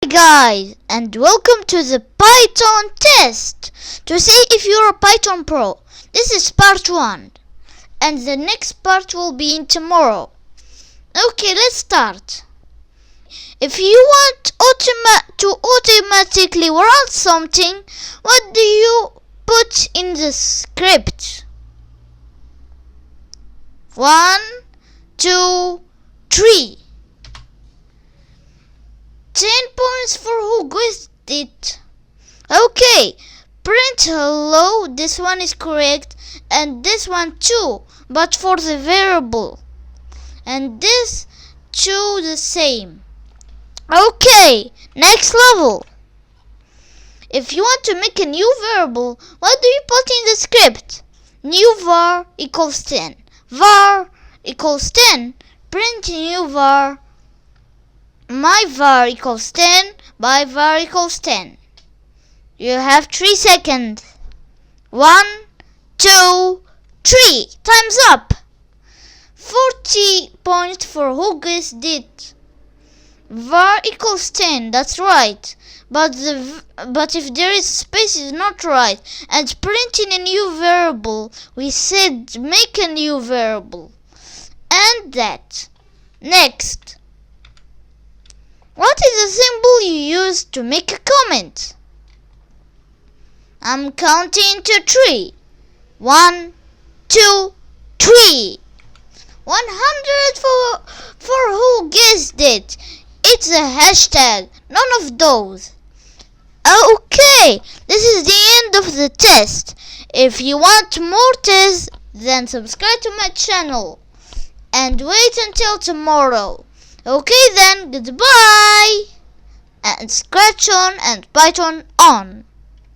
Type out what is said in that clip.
guys, and welcome to the Python test to see if you're a Python pro. This is part 1 and the next part will be in tomorrow. Okay, let's start. If you want to automatically run something, what do you put in the script? 1, 2, 3. 10 points for who guessed it. Okay, print hello, this one is correct, and this one too, but for the variable, and this too the same. Okay, next level. If you want to make a new variable, what do you put in the script? New var equals 10. Var equals 10. Print new var. My var equals 10. My var equals 10. You have 3 seconds. 1, 2, 3. Time's up. 40 points for who guessed it. Var equals 10. That's right. But if there is space is not right, and printing a new variable, we said make a new variable, and that. Next, what is the symbol you use to make a comment? I'm counting to 3. 1, 2, 3. 100 for who guessed it. It's a hashtag, none of those. Okay, this is the end of the test. If you want more tests, then subscribe to my channel and wait until tomorrow. Okay then, goodbye, and scratch on and Python on.